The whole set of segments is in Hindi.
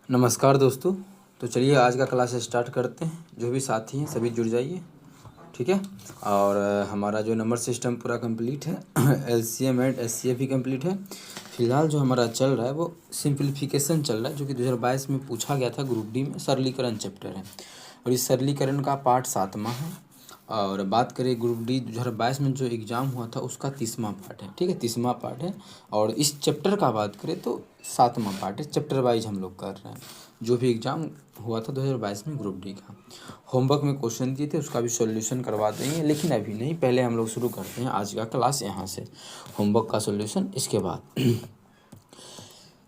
नमस्कार दोस्तों। तो चलिए आज का क्लास स्टार्ट करते हैं। जो भी साथी हैं सभी जुड़ जाइए, ठीक है। और हमारा जो नंबर सिस्टम पूरा कंप्लीट है, एलसीएम एंड एचसीएफ भी कंप्लीट है। फिलहाल जो हमारा चल रहा है वो सिंप्लीफिकेशन चल रहा है, जो कि 2022 में पूछा गया था ग्रुप डी में। सरलीकरण चैप्टर है और इस सरलीकरण का पार्ट 7वां है। और बात करें ग्रुप डी 2022 में जो एग्ज़ाम हुआ था उसका 30वां पार्ट है, ठीक है, 30वां पार्ट है। और इस चैप्टर का बात करें तो 7वां पार्ट है। चैप्टर वाइज हम लोग कर रहे हैं। जो भी एग्ज़ाम हुआ था 2022 में ग्रुप डी का, होमवर्क में क्वेश्चन दिए थे उसका भी सॉल्यूशन करवा देंगे, लेकिन अभी नहीं। पहले हम लोग शुरू करते हैं आज का क्लास यहाँ से, होमवर्क का सॉल्यूशन इसके बाद।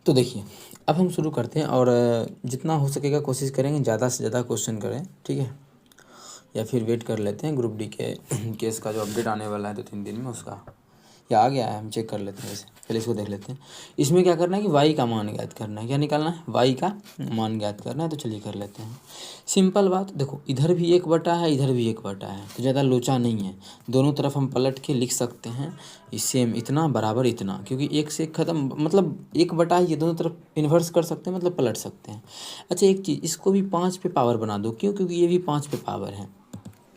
तो देखिए अब हम शुरू करते हैं और जितना हो सकेगा कोशिश करेंगे ज़्यादा से ज़्यादा क्वेश्चन करें, ठीक है। या फिर वेट कर लेते हैं ग्रुप डी के केस का जो अपडेट आने वाला है 2-3 दिन में उसका, या आ गया है, हम चेक कर लेते हैं। वैसे पहले इसको देख लेते हैं। इसमें क्या करना है कि वाई का मान ज्ञात करना है। क्या निकालना है? वाई का मान ज्ञात करना है। तो चलिए कर लेते हैं। सिंपल बात, देखो इधर भी 1/, है इधर भी 1/, है, तो ज़्यादा लोचा नहीं है। दोनों तरफ हम पलट के लिख सकते हैं सेम इतना बराबर इतना, क्योंकि एक से एक खत्म, मतलब 1/, ये दोनों तरफ इन्वर्स कर सकते हैं, मतलब पलट सकते हैं। अच्छा एक चीज़, इसको भी 5 पे पावर बना दो। क्यों? क्योंकि ये भी 5 पे पावर है।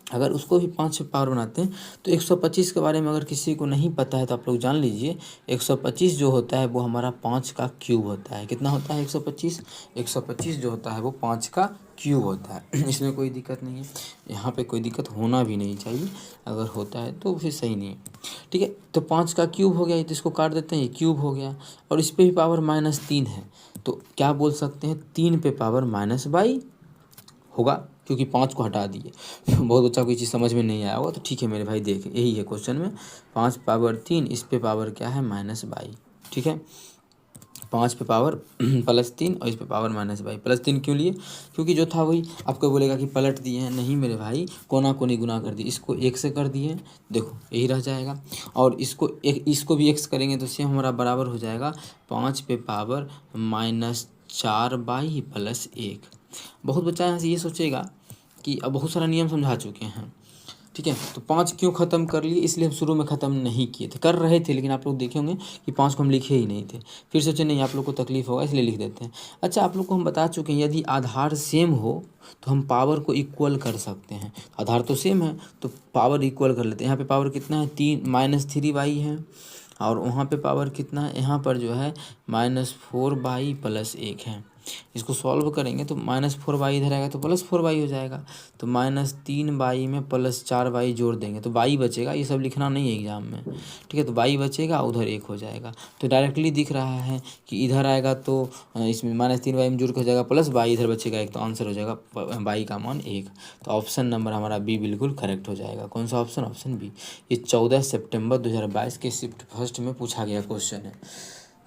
अगर उसको भी 5 पे पावर बनाते हैं तो 125 के बारे में अगर किसी को नहीं पता है तो आप लोग जान लीजिए, 125 जो होता है वो हमारा 5 का क्यूब होता है। कितना होता है 125? 125 जो होता है वो 5 का क्यूब होता है। इसमें कोई दिक्कत नहीं है, यहाँ पे कोई दिक्कत होना भी नहीं चाहिए। अगर होता है तो फिर सही नहीं है, ठीक है। तो 5 का क्यूब हो गया, तो इसको काट देते हैं, ये क्यूब हो गया। और इस पर भी पावर -3 है, तो क्या बोल सकते हैं? 3 पे पावर -22 होगा, क्योंकि 5 को हटा दिए। बहुत बच्चा कोई चीज़ समझ में नहीं आया होगा, तो ठीक है मेरे भाई, देख यही है क्वेश्चन में। 5 पावर 3, इस पे पावर क्या है? -22, ठीक है। 5 पे पावर +3 और इस पे पावर -22। +3 क्यों लिए? क्योंकि जो था वही। आपको बोलेगा कि पलट दिए हैं, नहीं मेरे भाई, कोना कोनी गुना कर दिए। इसको 1 से कर दिए, देखो यही रह जाएगा। और इसको भी 1 से करेंगे तो सेम हमारा बराबर हो जाएगा 5 पे पावर -4 +1। बहुत बच्चा यहाँ से ये सोचेगा कि अब बहुत सारा नियम समझा चुके हैं, ठीक है, तो 5 क्यों ख़त्म कर लिए? इसलिए हम शुरू में ख़त्म नहीं किए थे, कर रहे थे, लेकिन आप लोग देखे होंगे कि 5 को हम लिखे ही नहीं थे। फिर सोचे नहीं आप लोग को तकलीफ़ होगा इसलिए लिख देते हैं। अच्छा आप लोग को हम बता चुके हैं, यदि आधार सेम हो तो हम पावर को इक्वल कर सकते हैं। आधार तो सेम है तो पावर इक्वल कर लेते हैं। यहाँ पे पावर कितना है? 3 -3y है। और वहाँ पे पावर कितना है? यहाँ पर जो है -4y +1 है। इसको सॉल्व करेंगे तो -4y इधर आएगा तो +4y हो जाएगा। तो -3y में +4y जोड़ देंगे तो y बचेगा। ये सब लिखना नहीं है एग्जाम में, ठीक है। तो y बचेगा, उधर 1 हो जाएगा। तो डायरेक्टली दिख रहा है कि इधर आएगा तो इसमें -3y में जुड़ के हो जाएगा +y, इधर बचेगा 1, तो आंसर हो जाएगा y का मान 1। तो ऑप्शन नंबर हमारा बी बिल्कुल करेक्ट हो जाएगा। कौन सा ऑप्शन? Option B. ये 14 सितंबर 2022 के शिफ्ट फर्स्ट में पूछा गया क्वेश्चन है।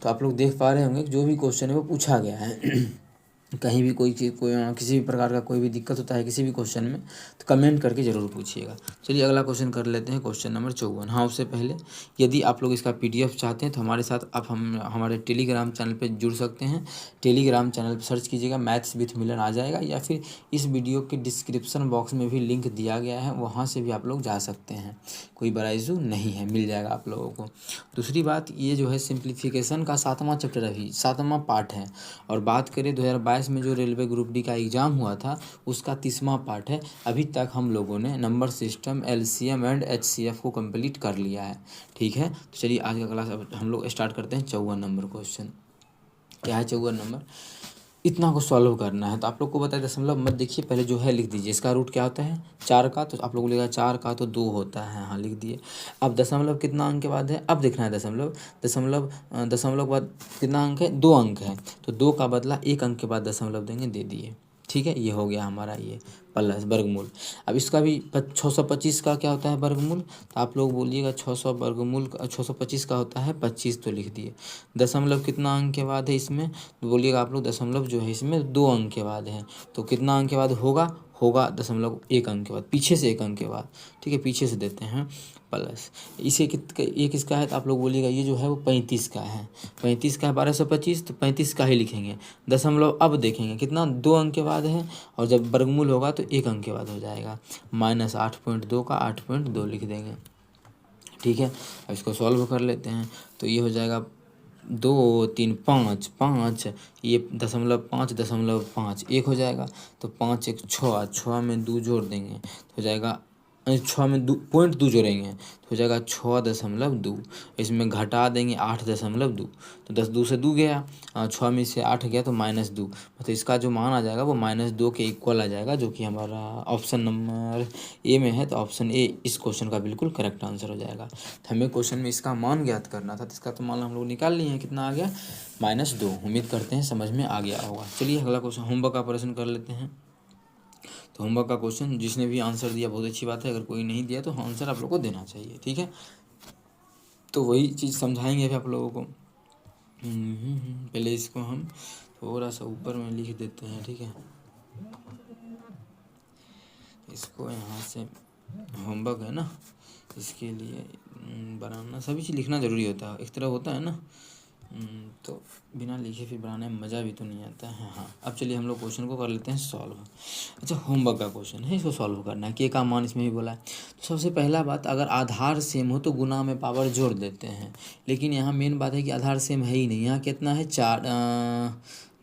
तो आप लोग देख पा रहे होंगे कि जो भी क्वेश्चन है वो पूछा गया है। कहीं भी कोई चीज़, कोई किसी भी प्रकार का कोई भी दिक्कत होता है किसी भी क्वेश्चन में तो कमेंट करके ज़रूर पूछिएगा। चलिए अगला क्वेश्चन कर लेते हैं, क्वेश्चन नंबर 54। हाँ, उससे पहले यदि आप लोग इसका PDF चाहते हैं तो हमारे साथ आप हमारे टेलीग्राम चैनल पे जुड़ सकते हैं। टेलीग्राम चैनल पर सर्च कीजिएगा मैथ्स विथ मिलन आ जाएगा, या फिर इस वीडियो के डिस्क्रिप्शन बॉक्स में भी लिंक दिया गया है, वहाँ से भी आप लोग जा सकते हैं। कोई बड़ा इशू नहीं है, मिल जाएगा आप लोगों को। दूसरी बात, ये जो है सिंप्लीफिकेशन का 7वां चैप्टर अभी 7वां पार्ट है। और बात करें 2022 में जो रेलवे ग्रुप डी का एग्ज़ाम हुआ था उसका 30वां पार्ट है। अभी तक हम लोगों ने number system, LCM and HCF को कंप्लीट कर लिया है, ठीक है। तो चलिए आज का क्लास अब हम लोग स्टार्ट करते हैं। 54 नंबर क्वेश्चन क्या है? 54 नंबर, इतना को सॉल्व करना है। तो आप लोग को बताया दशमलव मत देखिए, पहले जो है लिख दीजिए। इसका रूट क्या होता है? 4 का, तो आप लोग बोलेगा 4 का तो 2 होता है, हाँ लिख दिए। अब दशमलव कितना अंक के बाद है? अब देखना है दशमलव। दशमलव के बाद कितना अंक है? 2 अंक है, तो 2 का बदला 1 अंक के बाद दशमलव देंगे, दे दिए, ठीक है। ये हो गया हमारा ये प्लस वर्गमूल। अब इसका भी 625 का क्या होता है? वर्गमूल। तो आप लोग बोलिएगा 600 वर्गमूल 625 का होता है 25, तो लिख दिए। दशमलव कितना अंक के बाद है इसमें? तो बोलिएगा आप लोग दशमलव जो है इसमें 2 अंक के बाद है, तो कितना अंक के बाद होगा? 1 अंक के बाद, पीछे से 1 अंक के बाद, ठीक है, पीछे से देते हैं प्लस। इसे ये किसका है? तो आप लोग बोलिएगा ये जो है वो 35 का है। 35 का है 1225, तो 35 का ही लिखेंगे। दशमलव अब देखेंगे कितना? 2 अंक के बाद है, और जब वर्गमूल होगा तो 1 अंक के बाद हो जाएगा। -8.2 का 8.2 लिख देंगे, ठीक है। अब इसको सॉल्व कर लेते हैं, तो ये हो जाएगा 2 3 5 5, ये 0.5 1 हो जाएगा। तो 5 1 6, 6 में 2 जोड़ देंगे तो हो जाएगा 6 में 2 पॉइंट 2 जोड़ेंगे तो हो जाएगा 6.2। इसमें घटा देंगे 8.2, तो 10 2 से 2 गया, 6 में से 8 गया तो -2, मतलब इसका जो मान आ जाएगा वो -2 के इक्वल आ जाएगा, जो कि हमारा ऑप्शन नंबर ए में है। तो ऑप्शन ए इस क्वेश्चन का बिल्कुल करेक्ट आंसर हो जाएगा। तो हमें क्वेश्चन में इसका मान ज्ञात करना था, तो इसका तो मान हम लोग निकाल लिए हैं, कितना आ गया -2। उम्मीद करते हैं समझ में आ गया होगा। चलिए अगला क्वेश्चन होमवर्क का ऑपरेशन कर लेते हैं। तो होमवर्क का क्वेश्चन जिसने भी आंसर दिया बहुत अच्छी बात है, अगर कोई नहीं दिया तो आंसर आप लोग को देना चाहिए, ठीक है। तो वही चीज़ समझाएंगे अभी आप लोगों को। पहले इसको हम थोड़ा सा ऊपर में लिख देते हैं, ठीक है। इसको यहाँ से होमवर्क है ना, इसके लिए बनाना सभी चीज़ लिखना ज़रूरी होता है, एक तरह होता है ना। तो बिना लिखे फिर बनाने में मज़ा भी तो नहीं आता है। हाँ, अब चलिए हम लोग क्वेश्चन को कर लेते हैं सॉल्व। अच्छा, होमवर्क का क्वेश्चन है, इसको सॉल्व करना है। के का मान इसमें भी बोला है। तो सबसे पहला बात, अगर आधार सेम हो तो गुना में पावर जोड़ देते हैं, लेकिन यहाँ मेन बात है कि आधार सेम है ही नहीं। यहाँ कितना है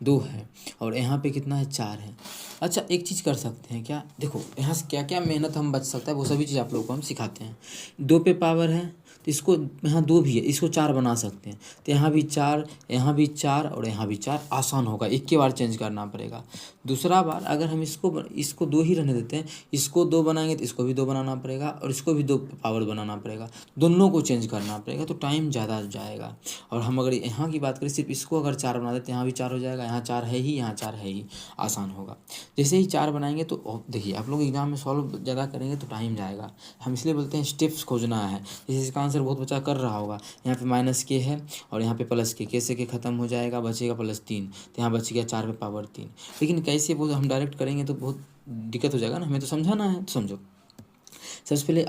2 है और यहाँ पे कितना है 4 है। अच्छा, एक चीज़ कर सकते हैं क्या, देखो यहाँ से क्या क्या मेहनत हम बच सकता है वो सभी चीज़ आप लोगों को हम सिखाते हैं। 2 पे पावर है तो इसको यहाँ 2 भी है, इसको 4 बना सकते हैं। तो यहाँ भी 4, यहाँ भी 4 और यहाँ भी 4, आसान होगा, एक के बार चेंज करना पड़ेगा। दूसरा बार अगर हम इसको 2 ही रहने देते हैं, इसको 2 बनाएंगे तो इसको भी 2 बनाना पड़ेगा और इसको भी 2 पावर बनाना पड़ेगा, दोनों को चेंज करना पड़ेगा, तो टाइम ज़्यादा जाएगा। और हम अगर यहाँ की बात करें, सिर्फ इसको अगर 4 बना देते हैं, यहाँ भी 4 हो जाएगा, यहाँ 4 है ही, यहाँ 4 है ही, आसान होगा। जैसे ही 4 बनाएंगे तो देखिए आप लोग एग्जाम में सॉल्व ज़्यादा करेंगे तो टाइम जाएगा। हम इसलिए बोलते हैं स्टेप्स खोजना है। जैसे इसका आंसर बहुत बच्चा कर रहा होगा, यहाँ पे -k है और यहाँ पे +k, से के खत्म हो जाएगा, बचेगा +3, तो यहाँ बच गया 4 पे पावर 3। लेकिन कैसे वो हम डायरेक्ट करेंगे तो बहुत दिक्कत हो जाएगा ना, हमें तो समझाना है, तो समझो। सबसे पहले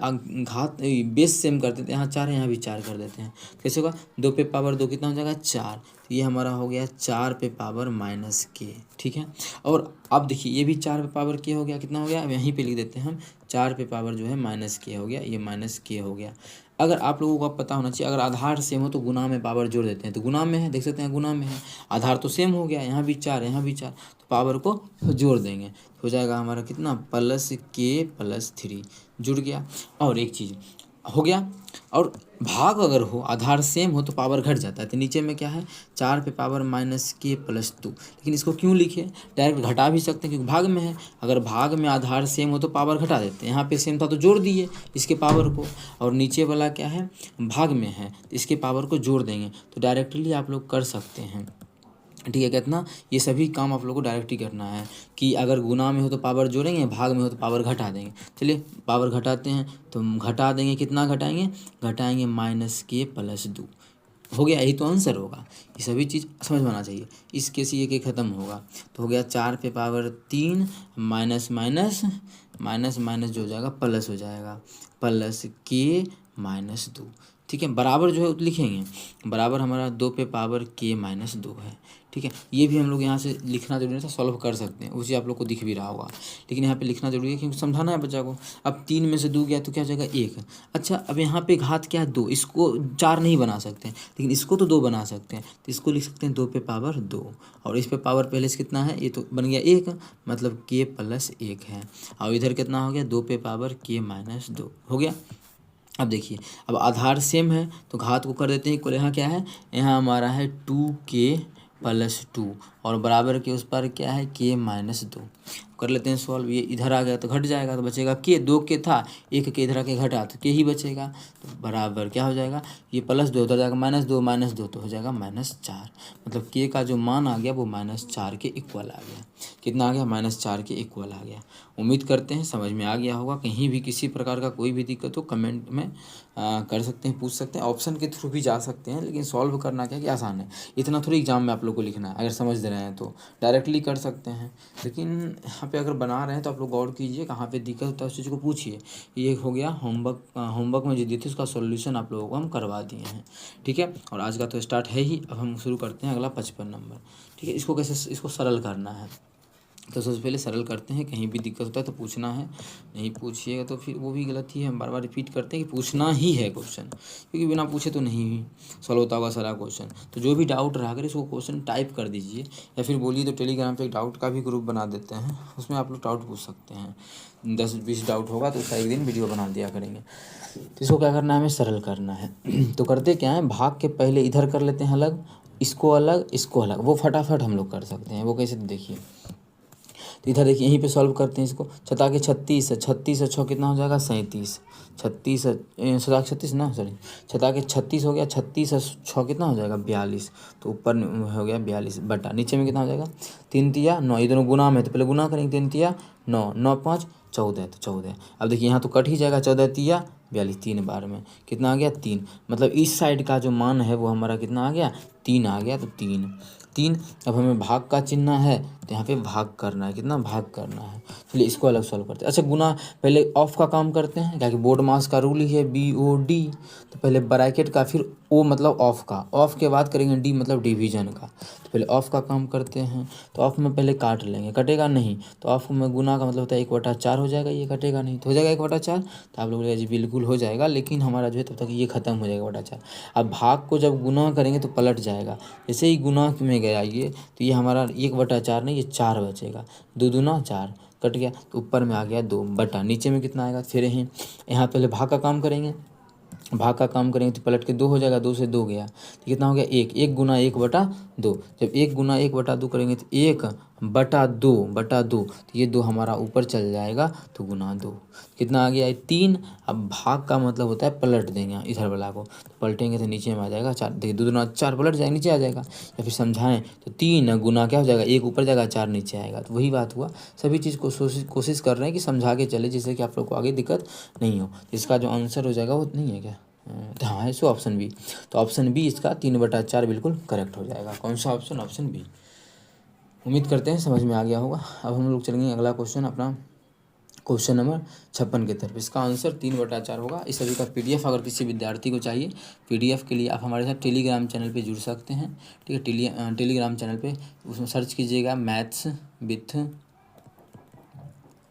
घात बेस सेम कर देते हैं, यहाँ 4 है यहाँ भी 4 कर देते हैं। कैसे होगा, 2 पे पावर 2 कितना हो जाएगा 4, तो ये हमारा हो गया 4 पे पावर -k, ठीक है। और अब देखिए ये भी 4 पे पावर k हो गया, कितना हो गया, अब यहीं पे लिख देते हैं हम 4 पे पावर जो है -k हो गया, ये -k हो गया। अगर आप लोगों को पता होना चाहिए, अगर आधार सेम हो तो गुना में पावर जोड़ देते हैं, तो गुना में है, देख सकते हैं गुना में है, आधार तो सेम हो गया, यहाँ भी 4 यहाँ भी 4, तो पावर को जोड़ देंगे, हो जाएगा हमारा कितना +k+3 जुड़ गया। और एक चीज़ हो गया, और भाग अगर हो, आधार सेम हो तो पावर घट जाता है। तो नीचे में क्या है 4 पे पावर -k+2, लेकिन इसको क्यों लिखे, डायरेक्ट घटा भी सकते हैं क्योंकि भाग में है। अगर भाग में आधार सेम हो तो पावर घटा देते हैं, यहाँ पे सेम था तो जोड़ दिए इसके पावर को, और नीचे वाला क्या है भाग में है तो इसके पावर को जोड़ देंगे, तो डायरेक्टली आप लोग कर सकते हैं, ठीक है। कितना, ये सभी काम आप लोग को डायरेक्ट ही करना है कि अगर गुना में हो तो पावर जोड़ेंगे, भाग में हो तो पावर घटा देंगे। चलिए पावर घटाते हैं, तो घटा देंगे, कितना घटाएंगे, घटाएंगे -k+2, हो गया, यही तो आंसर होगा। ये सभी चीज़ समझ में आना चाहिए। इसके से ये के ख़त्म होगा तो हो गया 4 पे power 3 minus minus minus minus जो हो जाएगा प्लस हो जाएगा, +k-2, ठीक है। बराबर जो है लिखेंगे, बराबर हमारा 2 पे पावर k-2 है, ठीक है। ये भी हम लोग यहाँ से लिखना जरूरी था, सॉल्व कर सकते हैं, उसी आप लोग को दिख भी रहा होगा, लेकिन यहाँ पे लिखना जरूरी है क्योंकि समझाना है बच्चा को। अब 3 में से 2 गया तो क्या हो जाएगा 1। अच्छा, अब यहाँ पे घात क्या है 2, इसको 4 नहीं बना सकते हैं, लेकिन इसको तो 2 बना सकते हैं, तो इसको लिख सकते हैं 2 पे पावर 2, और इस पे पावर पहले से कितना है, ये तो बन गया 1, मतलब k+1 है, और इधर कितना हो गया 2 पे पावर k-2 हो गया। अब देखिए, अब आधार सेम है तो घात को कर देते हैं इक्वल, यहाँ क्या है, यहाँ हमारा है 2k+2 और बराबर के उस पर क्या है k-2, कर लेते हैं सॉल्व। ये इधर आ गया तो घट जाएगा, तो बचेगा k, 2 के था, 1 के इधर आके घटा तो k ही बचेगा, तो बराबर क्या हो जाएगा, ये +2 उधर जाएगा -2 तो हो जाएगा -4, मतलब k का जो मान आ गया वो -4 के इक्वल आ गया। कितना आ गया, -4 के इक्वल आ गया। उम्मीद करते हैं समझ में आ गया होगा। कहीं भी किसी प्रकार का कोई भी दिक्कत हो कमेंट में कर सकते हैं, पूछ सकते हैं, ऑप्शन के थ्रू भी जा सकते हैं, लेकिन सॉल्व करना क्या कि आसान है, इतना थोड़ी एग्जाम में आप लोग को लिखना है। अगर समझ रहे हैं तो डायरेक्टली कर सकते हैं, लेकिन यहाँ पे अगर बना रहे हैं तो आप लोग गौर कीजिए, कहाँ पे दिक्कत होता है उस चीज़ को पूछिए। ये हो गया होमवर्क में जो दिए थे उसका सॉल्यूशन आप लोगों को हम करवा दिए हैं, ठीक है। और आज का तो स्टार्ट है ही, अब हम शुरू करते हैं अगला 55 नंबर, ठीक है। इसको कैसे, इसको सरल करना है, तो सबसे पहले सरल करते हैं, कहीं भी दिक्कत होता है तो पूछना है, नहीं पूछिएगा तो फिर वो भी गलत ही है। हम बार बार रिपीट करते हैं कि पूछना ही है क्वेश्चन, क्योंकि बिना पूछे तो नहीं भी सॉल्व होता होगा सारा क्वेश्चन। तो जो भी डाउट रहा अगर इसको क्वेश्चन टाइप कर दीजिए, या फिर बोलिए तो टेलीग्राम पे एक डाउट का भी ग्रुप बना देते हैं, उसमें आप लोग डाउट पूछ सकते हैं। 10-20 डाउट होगा तो उसका एक दिन वीडियो बना दिया करेंगे। तो इसको क्या करना है, हमें सरल करना है। तो करते क्या है, भाग के पहले इधर कर लेते हैं अलग, इसको अलग, इसको अलग, वो फटाफट हम लोग कर सकते हैं। वो कैसे, देखिए तो इधर देखिए यहीं पे सॉल्व करते हैं इसको। 36 है, 36 और 6 कितना हो जाएगा 37, 36 ना सॉरी 36 हो गया, 36 और 6 कितना हो जाएगा 42। तो ऊपर में हो गया 42 बटा नीचे में कितना हो जाएगा 3 तिया 9, ये दोनों गुना में तो पहले गुना करेंगे, 3 तिया 9, 9 5 14, तो 14। अब देखिए यहाँ तो कट ही जाएगा, 14 तिया 42, 3 बार में कितना आ गया 3। मतलब इस साइड का जो मान है वो हमारा कितना आ गया 3 आ गया। तो 3। अब हमें भाग का चिन्ह है तो यहाँ पे भाग करना है, कितना भाग करना है। चलिए इसको अलग सॉल्व करते हैं। अच्छा गुना पहले ऑफ का काम करते हैं, क्या कि बोर्ड मास का रूल ही है BOD। तो पहले ब्रैकेट का, फिर O मतलब ऑफ का, ऑफ के बाद करेंगे D मतलब डिवीजन का। तो पहले ऑफ का काम करते हैं, तो ऑफ में पहले काट लेंगे, कटेगा नहीं। तो ऑफ में गुना का मतलब होता है 1/4 हो जाएगा, ये कटेगा नहीं तो हो जाएगा 1/4। तो आप लोग बोलेगा जी बिल्कुल हो जाएगा, लेकिन हमारा जो है तब तक ये खत्म हो जाएगा 1/4। अब भाग को जब गुना करेंगे तो पलट जाएगा, जैसे ही गुना में गया ये, तो ये हमारा 1/4 नहीं, ये 4 बचेगा, 2 दूना 4 कट गया। तो ऊपर में आ गया 2 बटा नीचे में कितना आएगा, फिर यहाँ पहले भाग का काम करेंगे, भाग का काम करेंगे तो पलट के 2 हो जाएगा, 2 से 2 गया तो कितना हो गया 1, 1 गुना 1/2। जब 1 गुना 1/2 करेंगे तो 1/2 तो ये 2 हमारा ऊपर चल जाएगा, तो गुना 2 कितना आ गया 3। अब भाग का मतलब होता है पलट देंगे इधर वाला को, तो पलटेंगे तो नीचे में आ जाएगा 4। देखिए 2 दूना 4 पलट जाएगा, नीचे आ जाएगा। या फिर समझाएं तो 3 गुना क्या हो जाएगा, 1 ऊपर जाएगा 4 नीचे आएगा। तो वही बात हुआ, सभी चीज़ को कोशिश कर रहे हैं कि समझा के चले, जिससे कि आप लोग को आगे दिक्कत नहीं हो। इसका जो आंसर हो जाएगा वो नहीं है क्या, हाँ है सो ऑप्शन बी। तो ऑप्शन बी इसका 3/4 बिल्कुल करेक्ट हो जाएगा। कौन सा ऑप्शन, ऑप्शन बी। उम्मीद करते हैं समझ में आ गया होगा। अब हम लोग चलेंगे अगला क्वेश्चन, अपना क्वेश्चन नंबर 56 की तरफ। इसका आंसर 3/4 होगा। इस सभी का PDF अगर किसी विद्यार्थी को चाहिए, PDF के लिए आप हमारे साथ टेलीग्राम चैनल पे जुड़ सकते हैं। ठीक है, टेलीग्राम चैनल पे उसमें सर्च कीजिएगा मैथ्स विथ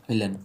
मिलन,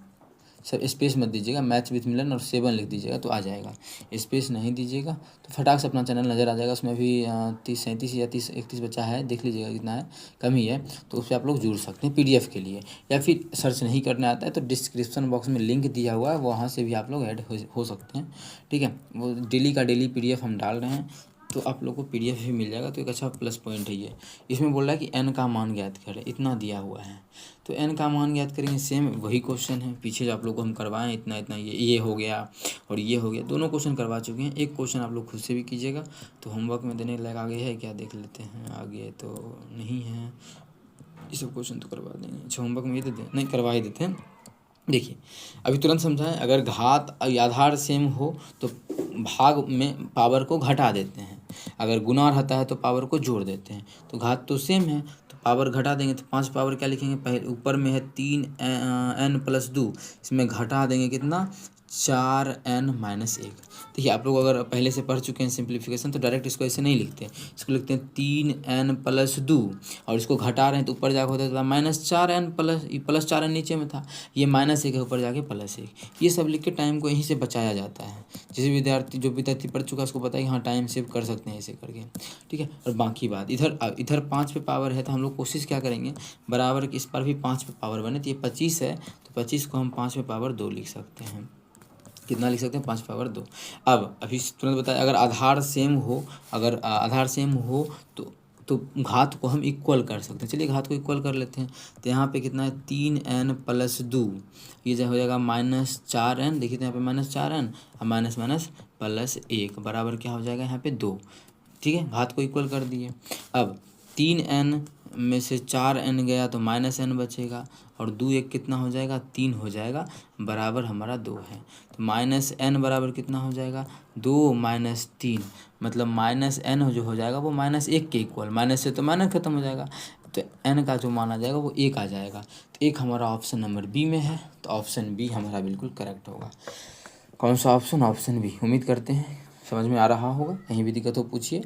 सब स्पेस मत दीजिएगा, मैथ्स विथ मिलन और 7 लिख दीजिएगा तो आ जाएगा। स्पेस नहीं दीजिएगा तो फटाक से अपना चैनल नज़र आ जाएगा। उसमें भी 30-37 या 30-31 बच्चा है, देख लीजिएगा कितना है, कम ही है। तो उस पर आप लोग जुड़ सकते हैं PDF के लिए। या फिर सर्च नहीं करने आता है तो डिस्क्रिप्शन बॉक्स में लिंक दिया हुआ है, वहाँ से भी आप लोग ऐड हो सकते हैं। ठीक है, वो डेली का डेली PDF हम डाल रहे हैं, तो आप लोग को PDF भी मिल जाएगा। तो एक अच्छा प्लस पॉइंट है ये। इसमें बोल रहा है कि n का मान ज्ञात करें, इतना दिया हुआ है तो n का मान ज्ञात करेंगे। सेम वही क्वेश्चन है, पीछे जो आप लोग को हम करवाएं, इतना इतना ये हो गया और ये हो गया, दोनों क्वेश्चन करवा चुके हैं। एक क्वेश्चन आप लोग खुद से भी कीजिएगा। तो होमवर्क में देने लायक आगे है क्या, देख लेते हैं। आगे तो नहीं है, ये सब क्वेश्चन तो करवा देंगे। अच्छा होमवर्क में ये दे दें, नहीं करवा ही देते हैं। देखिए अभी तुरंत समझाएं, अगर घात आधार सेम हो तो भाग में पावर को घटा देते हैं, अगर गुना रहता है तो पावर को जोड़ देते हैं। तो घात तो सेम है तो पावर घटा देंगे, तो 5 पावर क्या लिखेंगे, पहले ऊपर में है 3n+2, इसमें घटा देंगे कितना 4n-1। देखिए आप लोग अगर पहले से पढ़ चुके हैं सिंप्लीफिकेशन तो डायरेक्ट इसको ऐसे नहीं लिखते, इसको लिखते हैं 3n+2 और इसको घटा रहे हैं तो ऊपर जाकर होता था -4n +4n नीचे में था, ये -1 है ऊपर जाके +1। ये सब लिख के टाइम को यहीं से बचाया जाता है। जिस विद्यार्थी पढ़ चुका है उसको पता है कि हाँ टाइम सेव कर सकते हैं ऐसे करके। ठीक है, और बाकी बात इधर 5 पे पावर है तो हम लोग कोशिश क्या करेंगे, बराबर इस पर भी 5 पे पावर बने। तो ये 25 है तो 25 को हम 5 पे पावर 2 लिख सकते हैं। कितना लिख सकते हैं 5 पावर 2। अब अभी तुरंत बताया, अगर आधार सेम हो तो घात को हम इक्वल कर सकते हैं। चलिए घात को इक्वल कर लेते हैं। तो यहाँ पे कितना है 3n+2, ये जो हो जाएगा -4n। देखिए तो यहाँ पे -4n और माइनस +1 बराबर क्या हो जाएगा यहाँ पे 2। ठीक है, घात को इक्वल कर दिए। अब 3n में से 4n गया तो -n बचेगा और 2 1 कितना हो जाएगा 3 हो जाएगा, बराबर हमारा 2 है। तो -n बराबर कितना हो जाएगा 2 - 3, मतलब -n जो हो जाएगा वो -1 के इक्वल, माइनस से तो माइनस खत्म हो जाएगा, तो n का जो मान आ जाएगा वो 1 आ जाएगा। तो एक हमारा ऑप्शन नंबर बी में है, तो ऑप्शन बी हमारा बिल्कुल करेक्ट होगा। कौन सा ऑप्शन, ऑप्शन बी। उम्मीद करते हैं समझ में आ रहा होगा। कहीं भी दिक्कत हो पूछिए।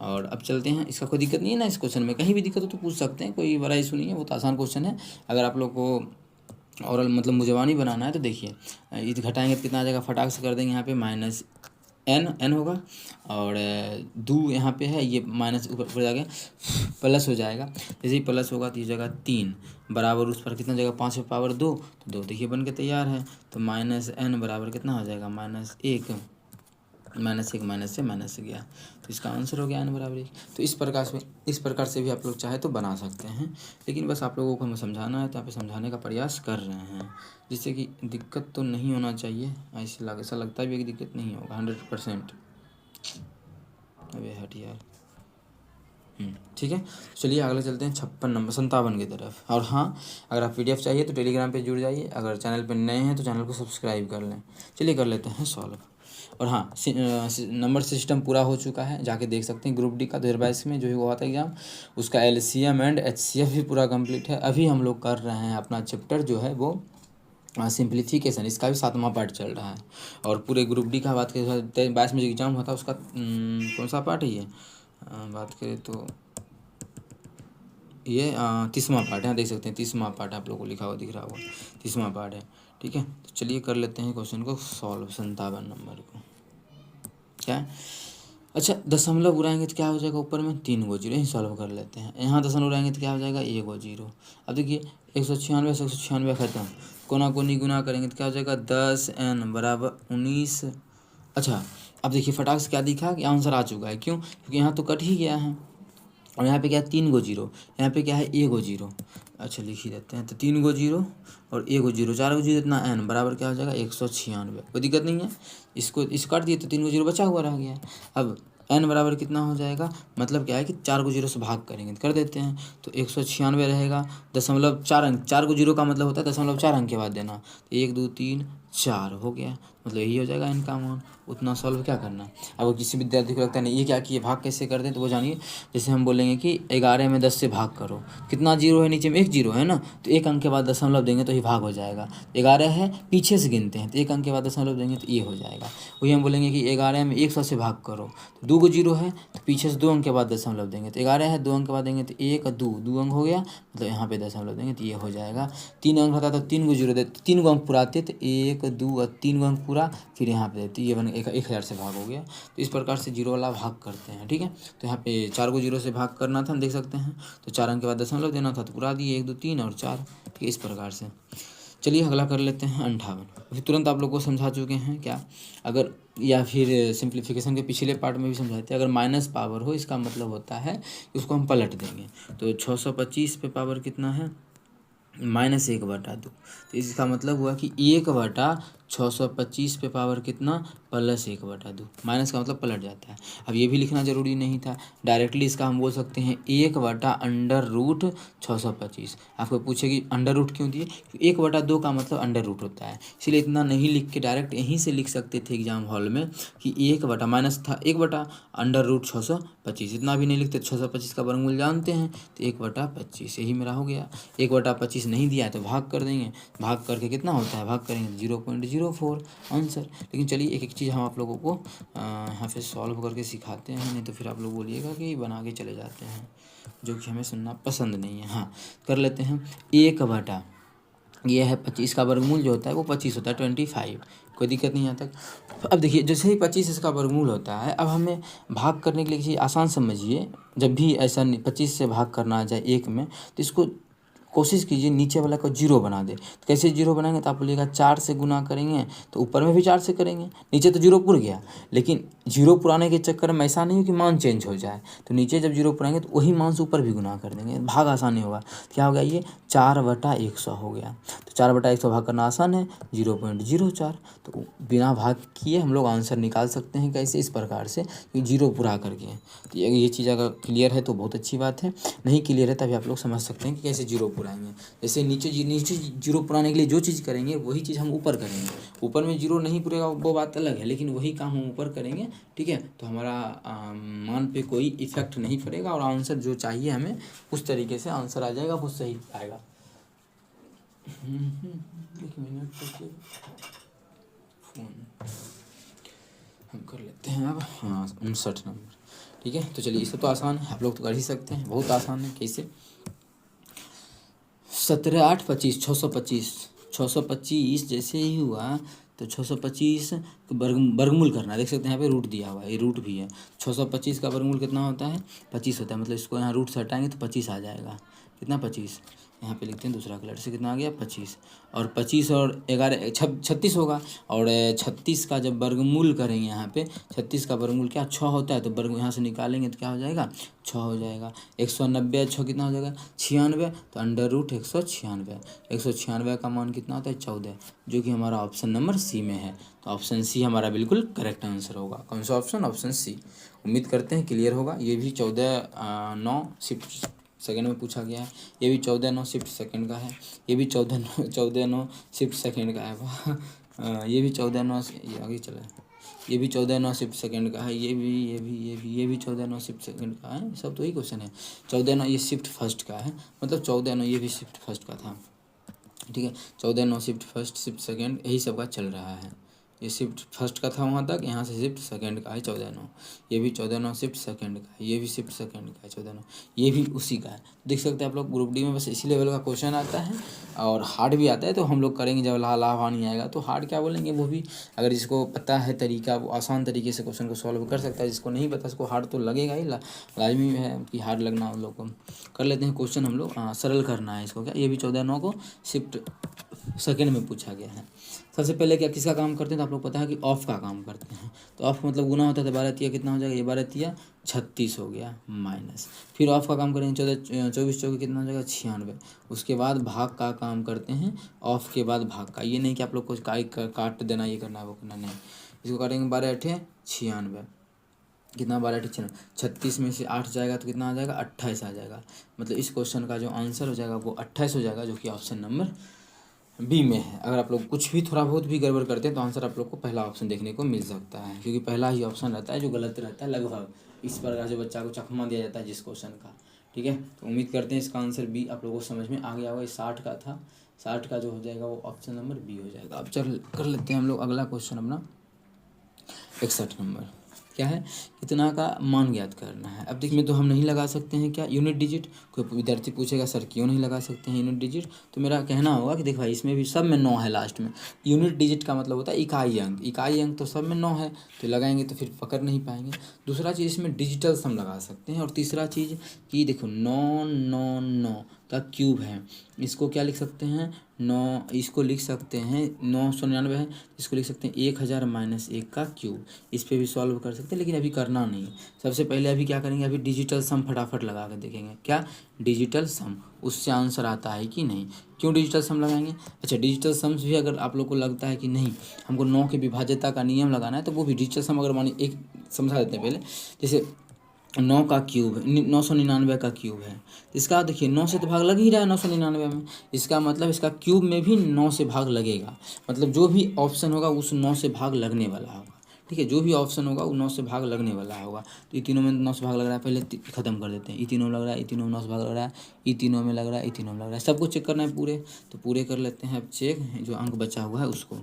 और अब चलते हैं, इसका कोई दिक्कत नहीं है ना इस क्वेश्चन में, कहीं भी दिक्कत हो तो पूछ सकते हैं, कोई बड़ा इशू नहीं है, बहुत आसान क्वेश्चन है। अगर आप लोग को ओरल मतलब मुजवानी बनाना है तो देखिए, ईद घटाएंगे तो कितना आ जाएगा, फटाक से कर देंगे यहाँ पे माइनस एन होगा, और दो यहाँ पे है, ये माइनस ऊपर जाके प्लस हो जाएगा। जैसे ही प्लस होगा तो ये जगह 3 बराबर उस पर कितना जगह 5 पे पावर 2, तो 2 देखिए बन के तैयार है। तो माइनस एन बराबर कितना हो जाएगा, -1, माइनस से माइनस से गया, तो इसका आंसर हो गया एन बराबर 1। तो इस प्रकार से भी आप लोग चाहे तो बना सकते हैं, लेकिन बस आप लोगों को हमें समझाना है तो यहाँ पे समझाने का प्रयास कर रहे हैं, जिससे कि दिक्कत तो नहीं होना चाहिए। ऐसा लगता भी है कि दिक्कत नहीं होगा 100%। अबे हट यार। ठीक है, चलिए अगले चलते हैं 57 की तरफ। और हाँ, अगर आप PDF चाहिए तो टेलीग्राम पे जुड़ जाइए, अगर चैनल पे नए हैं तो चैनल को सब्सक्राइब कर लें। चलिए कर लेते हैं सॉल्व। और हाँ, नंबर सिस्टम पूरा हो चुका है, जाके देख सकते हैं। ग्रुप डी का 2022 में जो हुआ था एग्ज़ाम, उसका LCM एंड HCF भी पूरा कंप्लीट है। अभी हम लोग कर रहे हैं अपना चैप्टर जो है वो सिंप्लीफिकेशन, इसका भी 7वां पार्ट चल रहा है। और पूरे ग्रुप डी का बात करें 22 में जो एग्ज़ाम हुआ था उसका कौन सा पार्ट है ये, बात करें तो ये 30वां पार्ट है, देख सकते हैं 30वां पार्ट आप लोगों को लिखा हुआ दिख रहा होगा, 30वां पार्ट है। ठीक है, तो चलिए कर लेते हैं क्वेश्चन को सॉल्व। 57 नंबर को क्या है, अच्छा दशमलव उड़ाएंगे तो क्या हो जाएगा, ऊपर में 3 गो जीरो, यही सॉल्व कर लेते हैं। यहाँ दशमलव उड़ाएंगे तो क्या हो जाएगा, 1 गो जीरो। अब देखिए 196 से 196 खत्म, कोना कोनी गुना करेंगे तो क्या हो जाएगा, 10n बराबर 19। अच्छा अब देखिए फटाक से क्या दिखा कि आंसर आ चुका है, क्यों, क्योंकि यहाँ तो कट ही गया है, और यहाँ पे क्या है 3 गो जीरो, यहाँ पे क्या है 1 गो जीरो। अच्छा लिख ही देते हैं, तो 3 गो जीरो और 1 गो जीरो, 4 गो जीरो इतना n बराबर क्या हो जाएगा 196। कोई दिक्कत नहीं है, इसको काट दिए तो 3 गो जीरो बचा हुआ रह गया। अब n बराबर कितना हो जाएगा, मतलब क्या है कि 4 गो जीरो से भाग करेंगे तो कर देते हैं, तो 196 रहेगा। 0.4 अंक, 4 गो जीरो का मतलब होता है 0.4 अंक के बाद देना, तो 1 2 3 4 हो गया, मतलब यही हो जाएगा n का मान। उतना सॉल्व क्या करना। अगर किसी विद्यार्थी को लगता है नहीं ये क्या किए, भाग कैसे कर दें, तो वो जानिए, जैसे हम बोलेंगे कि 11 में 10 से भाग करो, कितना जीरो है नीचे में, 1 जीरो है ना, तो 1 अंक के बाद दशमलव देंगे तो ये भाग हो जाएगा। 11 है पीछे से गिनते हैं, तो 1 अंक के बाद दशमलव देंगे तो ये हो जाएगा। वही हम बोलेंगे कि 11 में 100 से भाग करो, तो 2 गो जीरो है, तो पीछे से 2 अंक के बाद दशमलव देंगे, तो 11 है 2 अंक के बाद देंगे तो 1 2 अंक हो गया, मतलब यहाँ पे दशमलव देंगे तो ये हो जाएगा। 3 अंक होता तो 3 गो जीरो देते, 3 गो अंक पुराते, तो 1 2 और 3 गो अंक पूरा, फिर यहाँ पे देते, ये बन 1000 से भाग हो गया। तो इस प्रकार से जीरो वाला भाग करते हैं। ठीक है, तो यहाँ पे 4 को जीरो से भाग करना था, हम देख सकते हैं, तो 4 अंक के बाद दशमलव देना था, तो पूरा दिए 1 2 3 और 4। ठीक है, इस प्रकार से। चलिए अगला कर लेते हैं 58। फिर तुरंत आप लोग को समझा चुके हैं क्या, अगर या फिर सिंप्लीफिकेशन के पिछले पार्ट में भी समझाए थे, अगर माइनस पावर हो इसका मतलब होता है कि उसको हम पलट देंगे। तो 625 पे पावर कितना है, -1/2, तो इसका मतलब हुआ कि 1/625 पे पावर कितना, +1/2। माइनस का मतलब पलट जाता है। अब ये भी लिखना ज़रूरी नहीं था, डायरेक्टली इसका हम बोल सकते हैं 1/√625। आपको पूछे कि अंडर रूट क्यों दिए, 1/2 का मतलब अंडर रूट होता है, इसलिए इतना नहीं लिख के डायरेक्ट यहीं से लिख सकते थे एग्जाम हॉल में कि 1 माइनस था 1/√625, इतना भी नहीं लिखते। 625 का वर्गमूल जानते हैं, तो 1/25 यही मेरा हो गया। 1/25 नहीं दिया है तो भाग कर देंगे, भाग करके कितना होता है, भाग करेंगे 0.04 आंसर। लेकिन चलिए एक एक चीज़ हम आप लोगों को यहाँ पे सॉल्व करके सिखाते हैं, नहीं तो फिर आप लोग बोलिएगा कि बना के चले जाते हैं, जो कि हमें सुनना पसंद नहीं है। हाँ कर लेते हैं, 1 ये है 25 का वर्गमूल जो होता है वो 25 होता है, 25, कोई दिक्कत नहीं यहाँ तक। अब देखिए जैसे ही 25 इसका वर्गमूल होता है, अब हमें भाग करने के लिए किसी आसान समझिए, जब भी ऐसा 25 से भाग करना आ जाए 1 में, तो इसको कोशिश कीजिए नीचे वाला को जीरो बना दे। तो कैसे जीरो बनाएंगे, तो आप बोलिएगा 4 से गुना करेंगे तो ऊपर में भी 4 से करेंगे, नीचे तो जीरो पुर गया, लेकिन जीरो पुराने के चक्कर में ऐसा नहीं हो कि मान चेंज हो जाए, तो नीचे जब जीरो पुराएंगे तो वही मान से ऊपर भी गुना कर देंगे, भाग आसानी होगा। क्या हो गया, ये 4/100 हो गया। तो 4/100 भाग करना आसान है, 0.04। तो बिना भाग किए हम लोग आंसर निकाल सकते हैं, कैसे, इस प्रकार से कि जीरो पूरा करके। तो ये चीज़ अगर क्लियर है तो बहुत अच्छी बात है, नहीं क्लियर है तभी आप लोग समझ सकते हैं कि कैसे जीरो पुराएंगे। जैसे नीचे जीरो पुराने के लिए जो चीज़ करेंगे वही चीज़ हम ऊपर करेंगे, ऊपर में जीरो नहीं पुरेगा वो बात अलग है, लेकिन वही काम हम ऊपर करेंगे। ठीक है, तो हमारा मान पे कोई इफेक्ट नहीं पड़ेगा, और आंसर जो चाहिए हमें उस तरीके से आंसर आ जाएगा, वो सही आएगा। एक मिनट फोन। हम कर लेते हैं अब, हाँ 59 नंबर। ठीक है, तो चलिए, इसे तो आसान है, आप लोग तो कर ही सकते हैं, बहुत आसान है। कैसे? 17 8 25, 625। 625 जैसे ही हुआ तो 625 वर्गमूल करना है। देख सकते हैं यहाँ पे रूट दिया हुआ है, ये रूट भी है। 625 का वर्गमूल कितना होता है? 25 होता है। मतलब इसको यहाँ रूट से हटाएंगे तो 25 आ जाएगा। कितना? 25। यहाँ पे लिखते हैं दूसरा कलर से, कितना आ गया? 25। और 25 और 11 36 होगा। और 36 का जब वर्गमूल करेंगे यहाँ पे, 36 का वर्गमूल क्या 6 होता है, तो वर्ग यहाँ से निकालेंगे तो क्या हो जाएगा? 6 हो जाएगा। 190 6 कितना हो जाएगा? 96। तो अंडर रूट 196। 196 का मान कितना होता है? 14, जो कि हमारा ऑप्शन नंबर सी में है। तो ऑप्शन सी हमारा बिल्कुल करेक्ट आंसर होगा। कौन सा ऑप्शन? Option C. उम्मीद करते हैं क्लियर होगा। ये भी 14/9 शिफ्ट सेकेंड में पूछा गया है। ये भी 14/9 शिफ्ट सेकेंड का है। ये भी 14/9 शिफ्ट सेकेंड का है। ये भी 14/9 ये आगे चला है। ये भी 14/9 शिफ्ट सेकेंड का है। ये भी 14/9 शिफ्ट सेकेंड का है। सब तो ही क्वेश्चन है। 14/9 ये शिफ्ट फर्स्ट का है, मतलब 14/9 ये भी शिफ्ट फर्स्ट का था। ठीक है, 14/9 शिफ्ट फर्स्ट शिफ्ट सेकेंड यही सब का चल रहा है। ये शिफ्ट फर्स्ट का था वहाँ तक, यहाँ से शिफ्ट सेकंड का है 14/9। ये भी 14/9 शिफ्ट सेकंड का है। ये भी शिफ्ट सेकंड का है 14/9। ये भी उसी का है। देख सकते हैं आप लोग, ग्रुप डी में बस इसी लेवल का क्वेश्चन आता है और हार्ड भी आता है। तो हम लोग करेंगे जब लाभ नहीं आएगा तो हार्ड क्या बोलेंगे, वो भी अगर जिसको पता है तरीका, वो आसान तरीके से क्वेश्चन को सॉल्व कर सकता है। जिसको नहीं पता उसको हार्ड तो लगेगा ही, लाजमी है कि हार्ड लगना। हम लोग को कर लेते हैं क्वेश्चन हम लोग, सरल करना है इसको। क्या ये भी 14/9 को शिफ्ट सेकंड में पूछा गया है। सबसे पहले क्या किसका काम करते हैं, तो आप लोग पता है कि ऑफ का काम करते हैं। तो ऑफ मतलब गुना होता है, तो 12 कितना हो जाएगा? ये 12 36 हो गया माइनस। फिर ऑफ का काम करेंगे, 24 चौके कितना हो जाएगा? 96। उसके बाद भाग का काम करते हैं, ऑफ के बाद भाग का। ये नहीं कि आप लोग को काट देना, ये करना है वो करना, नहीं। इसको करेंगे 12 8 96। कितना? 12 8 96। 36 में से 8 जाएगा तो कितना आ जाएगा? 28 आ जाएगा। मतलब इस क्वेश्चन का जो आंसर हो जाएगा वो 28 हो जाएगा, जो कि ऑप्शन नंबर बी में है। अगर आप लोग कुछ भी थोड़ा बहुत भी गड़बड़ करते हैं तो आंसर आप लोग को पहला ऑप्शन देखने को मिल सकता है, क्योंकि पहला ही ऑप्शन रहता है जो गलत रहता है लगभग। इस प्रकार से बच्चा को चकमा दिया जाता है जिस क्वेश्चन का। ठीक है, तो उम्मीद करते हैं इसका आंसर बी आप लोगों को समझ में आ गया होगा। 60 का था, 60 का जो हो जाएगा वो ऑप्शन नंबर बी हो जाएगा। अब चल कर लेते हैं हम लोग अगला क्वेश्चन अपना 61 नंबर। क्या है? कितना का मान ज्ञात करना है। अब देखिए, तो हम नहीं लगा सकते हैं क्या यूनिट डिजिट। कोई विद्यार्थी पूछेगा सर क्यों नहीं लगा सकते हैं यूनिट डिजिट, तो मेरा कहना होगा कि देख भाई, इसमें भी सब में 9 है लास्ट में। यूनिट डिजिट का मतलब होता है इकाई अंक। इकाई अंक तो सब में 9 है, तो लगाएंगे तो फिर पकड़ नहीं पाएंगे। दूसरा चीज़, इसमें डिजिटल सम लगा सकते हैं। और तीसरा चीज़ कि देखो 9 9 9 का क्यूब है, इसको क्या लिख सकते हैं? 9, इसको लिख सकते हैं 999 है, इसको लिख सकते हैं 1000 - 1 का क्यूब। इस पर भी सॉल्व कर सकते हैं, लेकिन अभी करना नहीं। सबसे पहले अभी क्या करेंगे, अभी डिजिटल सम फटाफट लगा कर देखेंगे। क्या? डिजिटल सम, उससे आंसर आता है कि नहीं। क्यों डिजिटल सम लगाएंगे? अच्छा, डिजिटल सम्स भी अगर आप लोग को लगता है कि नहीं हमको 9 के विभाज्यता का नियम लगाना है, तो वो भी डिजिटल सम अगर मानिए, एक समझा देते हैं पहले। जैसे 9 का क्यूब 999 का क्यूब है, इसका देखिए 9 से तो भाग लग ही रहा है 999 में। इसका मतलब इसका क्यूब में भी 9 से भाग लगेगा। मतलब जो भी ऑप्शन होगा उस 9 से भाग लगने वाला होगा। ठीक है, जो भी ऑप्शन होगा वो 9 से भाग लगने वाला होगा। तो ये तीनों में 9 से भाग लग रहा है, पहले ख़त्म कर देते हैं। ये तीनों में लग रहा है, ये तीनों में 9 से भाग लग रहा है, ये तीनों में लग रहा है, ये तीनों में लग रहा है। सबको चेक करना है पूरे, तो पूरे कर लेते हैं अब चेक। जो अंक बचा हुआ है उसको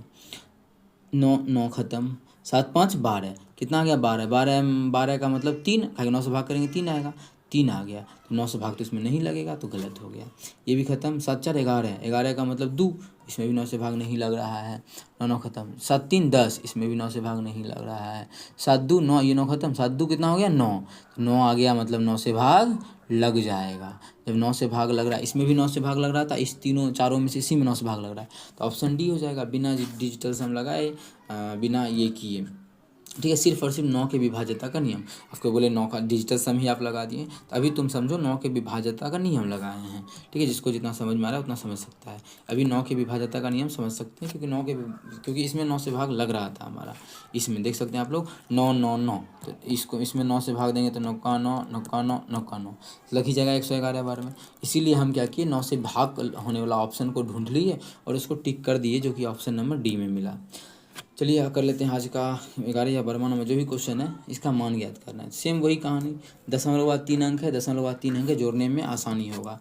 9 9 ख़त्म, 7 5 12 कितना आ गया? 12 12 12 का मतलब 3, खाली 9 से भाग करेंगे 3 आएगा, 3 आ गया। तो 9 से भाग तो इसमें नहीं लगेगा, तो गलत हो गया। ये भी ख़त्म, 7 4 11 11 का मतलब 2, इसमें भी 9 से भाग नहीं लग रहा है। 9 9 ख़त्म, 7 3 10, इसमें भी 9 से भाग नहीं लग रहा है। 7 2 9, ये 9 ख़त्म, 7 2 कितना हो गया? 9। तो 9 आ गया, मतलब 9 से भाग लग जाएगा। जब 9 से भाग लग रहा है, इसमें भी 9 से भाग लग रहा था, इस तीनों चारों में से इसी में 9 से भाग लग रहा है, तो ऑप्शन डी हो जाएगा, बिना डिजिटल सम लगाए, बिना ये किए। ठीक है, सिर्फ और सिर्फ 9 के विभाज्यता का नियम। आपको बोले 9 का डिजिटल सम ही आप लगा दिए, तो अभी तुम समझो 9 के विभाज्यता का नियम लगाए हैं। ठीक है, जिसको जितना समझ में आ रहा है उतना समझ सकता है। अभी 9 के विभाज्यता का नियम समझ सकते हैं, क्योंकि इसमें 9 से भाग लग रहा था हमारा। इसमें देख सकते हैं आप लोग 9 9 9, तो इसको इसमें 9 से भाग देंगे तो 9 का 9 9 का 9 9 का 9 लग ही जाएगा 111 बार में। इसीलिए हम क्या किए, 9 से भाग होने वाला ऑप्शन को ढूंढ लिए और उसको टिक कर दिए, जो कि ऑप्शन नंबर डी में मिला। चलिए कर लेते हैं आज का 11 या 12वां नंबर जो भी क्वेश्चन है, इसका मान ज्ञात करना है। सेम वही कहानी, दशमलव के बाद 3 अंक है, दशमलव के बाद 3 अंक है, जोड़ने में आसानी होगा।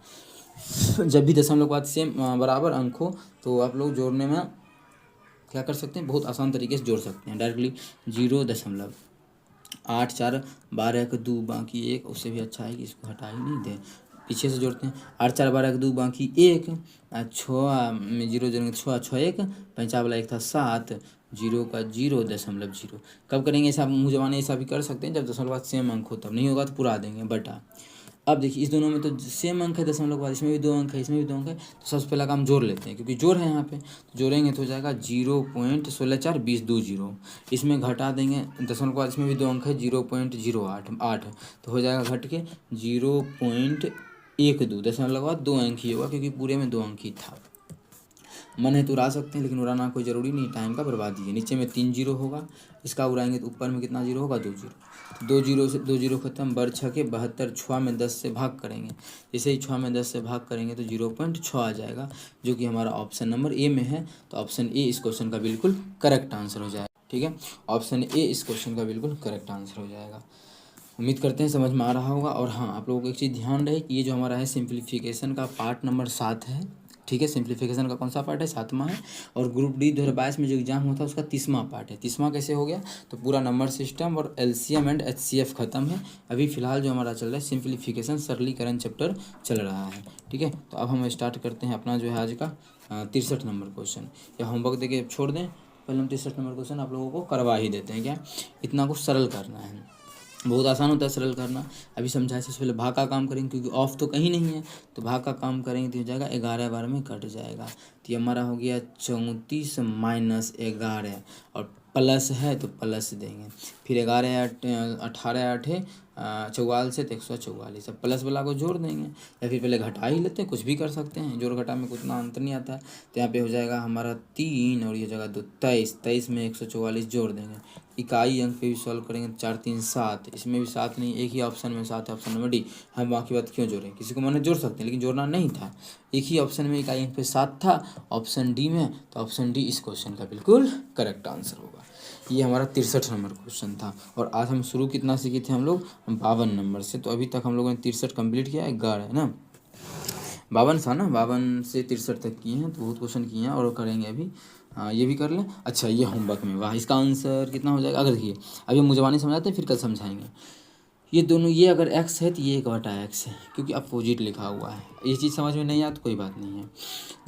जब भी दशमलव के बाद सेम बराबर अंक हो तो आप लोग जोड़ने में क्या कर सकते हैं, बहुत आसान तरीके से जोड़ सकते हैं डायरेक्टली। 0.8 4 12 का 2 बाकी 1, उससे भी अच्छा है कि इसको हटा ही नहीं दें, पीछे से जोड़ते हैं। 8 4 12 का 2 बाकी 1, 6 में 0 जोड़ेंगे 6 6 1, 5 वाला 1 था 7, 0 का 0.0। कब करेंगे ऐसा, मुँह जबानी ऐसा भी कर सकते हैं जब दशमलव के बाद सेम अंक हो, तब नहीं होगा तो पूरा देंगे बटा। अब देखिए इस दोनों में तो सेम अंक है दशमलव के बाद, इसमें भी 2 अंक है, इसमें भी 2 अंक है, तो सबसे पहला काम जोड़ लेते हैं क्योंकि जोड़ है यहाँ पे, तो जोड़ेंगे तो हो जाएगा 0.16 इसमें घटा देंगे दशमलव के बाद, इसमें भी 2 अंक है 0.08 तो हो जाएगा घट के 0.12, दशमलव के बाद 2 अंक ही होगा क्योंकि पूरे में 2 अंक ही था। मन है तो उड़ा सकते हैं लेकिन उड़ाना कोई ज़रूरी नहीं, टाइम का बर्बादी है। नीचे में 3 जीरो होगा, इसका उड़ाएंगे तो ऊपर में कितना जीरो होगा, 2 जीरो, तो 2 जीरो से 2 जीरो खत्म, बर 6 के 72, 6 में 10 से भाग करेंगे, जैसे ही 6 में 10 से भाग करेंगे तो 0.6 आ जाएगा, जो कि हमारा ऑप्शन नंबर ए में है। तो ऑप्शन ए इस क्वेश्चन का बिल्कुल करेक्ट आंसर हो जाएगा। ठीक है, ऑप्शन ए इस क्वेश्चन का बिल्कुल करेक्ट आंसर हो जाएगा। उम्मीद करते हैं समझ में आ रहा होगा। और हाँ, आप लोगों को एक चीज़ ध्यान रहे कि ये जो हमारा है सिंप्लीफिकेशन का पार्ट नंबर 7 है। ठीक है, सिंप्लीफिकेशन का कौन सा पार्ट है, 7वां है। और ग्रुप डी 2022 में जो एग्जाम होता है उसका 30वां पार्ट है। 30वां कैसे हो गया, तो पूरा नंबर सिस्टम और एलसीएम एंड एचसीएफ खत्म है। अभी फिलहाल जो हमारा चल रहा है सिंप्लीफिकेशन सरलीकरण चैप्टर चल रहा है। ठीक है, तो अब हम स्टार्ट करते हैं अपना जो है आज का 63 नंबर क्वेश्चन। या होमवर्क दे के छोड़ दें, पहले हम 63 नंबर क्वेश्चन आप लोगों को करवा ही देते हैं। क्या इतना कुछ सरल करना है, बहुत आसान होता है सरल करना। अभी समझाए सबसे पहले भाग का काम करेंगे क्योंकि ऑफ तो कहीं नहीं है, तो भाग का काम करेंगे तो हो जाएगा 11 12 में कट जाएगा, तो ये हमारा हो गया 34 माइनस 11 और प्लस है तो प्लस देंगे। फिर 11 18 8 44 तो 144, अब प्लस वाला को जोड़ देंगे या फिर पहले घटा ही लेते हैं, कुछ भी कर सकते हैं, जोड़ घटा में उतना अंतर नहीं आता है। तो यहाँ पे हो जाएगा हमारा 3 और ये जगह 2 23, 23 में 144 जोड़ देंगे। इकाई अंक पे भी सॉल्व करेंगे, 4 3 7, इसमें भी 7 नहीं, एक ही ऑप्शन में 7 है, ऑप्शन नंबर डी। हम बाकी बात क्यों जोड़ें, किसी को मैंने जोड़ सकते हैं लेकिन जोड़ना नहीं था, एक ही ऑप्शन में इकाई अंक पे 7 था ऑप्शन डी में, तो ऑप्शन डी इस क्वेश्चन का बिल्कुल करेक्ट आंसर होगा। ये हमारा 63 नंबर क्वेश्चन था। और आज हम शुरू कितना से किए थे हम लोग, 52 नंबर से। तो अभी तक हम लोगों ने 63 कंप्लीट किया है, 11 है ना, 52 था ना, 52 से 63 तक किए हैं, तो बहुत क्वेश्चन किए हैं और करेंगे अभी। हाँ ये भी कर लें। अच्छा ये होमवर्क में, वाह, इसका आंसर कितना हो जाएगा, अगर देखिए अभी हम मुझे समझाते हैं फिर कल समझाएंगे। ये दोनों, ये अगर x है तो ये 1/x है क्योंकि अपोजिट लिखा हुआ है। ये चीज़ समझ में नहीं आती कोई बात नहीं है।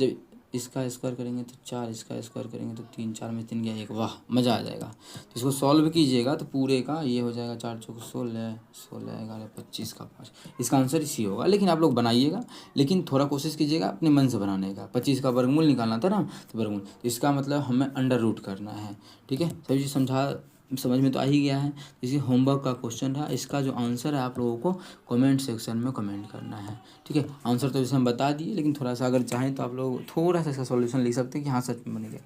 जब इसका स्क्वायर करेंगे तो 4, इसका स्क्वायर करेंगे तो 3, 4 में 3 गया 1, वाह मज़ा आ जाएगा। तो इसको सॉल्व कीजिएगा तो पूरे का ये हो जाएगा 4 चौक 16, 16 11 25 का 5, इसका आंसर इसी होगा। लेकिन आप लोग बनाइएगा, लेकिन थोड़ा कोशिश कीजिएगा अपने मन से बनाने का। 25 का वर्गमूल निकालना था ना, तो वर्गमूल, तो इसका मतलब हमें अंडर रूट करना है। ठीक है, सभी चीज़ समझ में तो आ ही गया है। इसी होमवर्क का क्वेश्चन था, इसका जो आंसर है आप लोगों को कमेंट सेक्शन में कमेंट करना है। ठीक है, आंसर तो जैसे हम बता दिए, लेकिन थोड़ा सा अगर चाहें तो आप लोग थोड़ा सा इसका सॉल्यूशन लिख सकते हैं कि हाँ सच में बन गया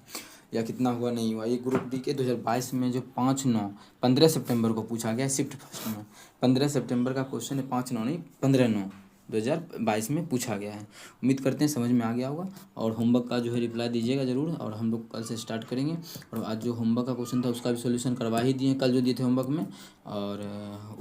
या कितना हुआ नहीं हुआ। ये ग्रुप डी के 2022 में जो 15 सितंबर को पूछा गया शिफ्ट फर्स्ट में, 15 सितंबर का क्वेश्चन है, 5/9 नहीं 15/9/2022 में पूछा गया है। उम्मीद करते हैं समझ में आ गया होगा। और होमवर्क का जो है रिप्लाई दीजिएगा ज़रूर, और हम लोग कल से स्टार्ट करेंगे। और आज जो होमवर्क का क्वेश्चन था उसका भी सोल्यूशन करवा ही दिए, कल जो दिए थे होमवर्क में, और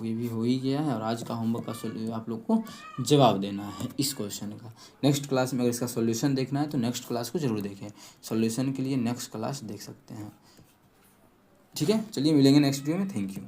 ये भी हो ही गया है। और आज का होमवर्क का आप लोग को जवाब देना है इस क्वेश्चन का। नेक्स्ट क्लास में अगर इसका सोल्यूशन देखना है तो नेक्स्ट क्लास को ज़रूर देखें, सोल्यूशन के लिए नेक्स्ट क्लास देख सकते हैं। ठीक है, चलिए मिलेंगे नेक्स्ट वीडियो में, थैंक यू।